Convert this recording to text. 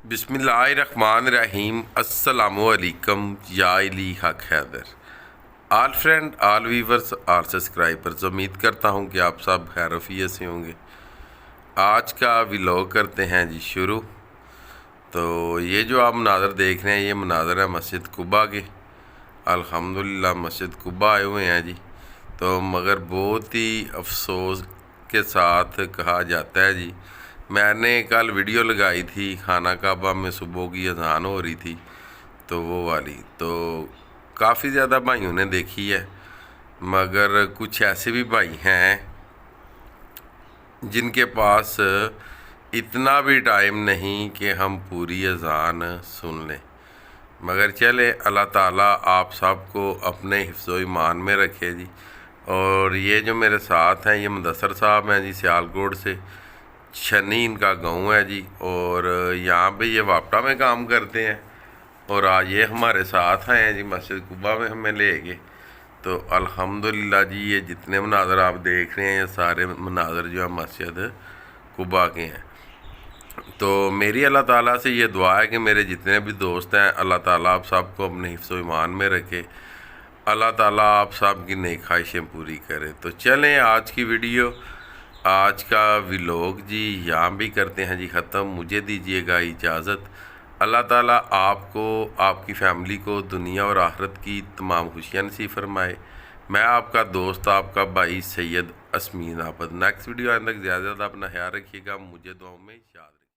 बिस्मिल्लाहिर्रहमानिर्रहीम। अस्सलामुअलैकुम या अली हक हैदर। आल फ्रेंड, आल वीवर्स, आल सब्सक्राइबर्स, उम्मीद करता हूँ कि आप सब खैर से होंगे। आज का व्लॉग करते हैं जी शुरू। तो ये जो आप मनाज़र देख रहे हैं, ये मनाज़र है मस्जिद कुबा के। अल्हम्दुलिल्लाह मस्जिद कुबा आए हुए हैं जी। तो मगर बहुत ही अफसोस के साथ कहा जाता है जी, मैंने कल वीडियो लगाई थी खाना काबा में, सुबह की अज़ान हो रही थी तो वो वाली, तो काफ़ी ज़्यादा भाइयों ने देखी है, मगर कुछ ऐसे भी भाई हैं जिनके पास इतना भी टाइम नहीं कि हम पूरी अज़ान सुन लें। मगर चले, अल्लाह ताला आप सबको अपने हिफ्ज़ो ईमान में रखे जी। और ये जो मेरे साथ हैं, ये मुदस्सर साहब हैं जी, सियालकोट से। शनी इनका गाँव है जी, और यहाँ पे ये वापटा में काम करते हैं। और आज ये हमारे साथ आए हैं जी, मस्जिद कुबा में हमें ले गए। तो अल्हम्दुलिल्लाह जी, ये जितने मनाज़र आप देख रहे हैं, ये सारे मनाज़र जो है मस्जिद कुबा के हैं। तो मेरी अल्लाह ताला से ये दुआ है कि मेरे जितने भी दोस्त हैं, अल्लाह ताला आप सबको अपने हिफ्ज़ो ईमान में रखे। अल्लाह ताला आप सब की नेक ख्वाहिशें पूरी करे। तो चलें, आज की वीडियो, आज का व्लॉग जी यहाँ भी करते हैं जी ख़त्म। मुझे दीजिएगा इजाज़त। अल्लाह ताला आपको, आपकी फ़ैमिली को दुनिया और आखिरत की तमाम खुशियाँ नसीब फरमाए। मैं आपका दोस्त, आपका भाई सैयद असमीन आबद। नेक्स्ट वीडियो आने तक ज़्यादा अपना ख्याल रखिएगा। मुझे दुआओं में याद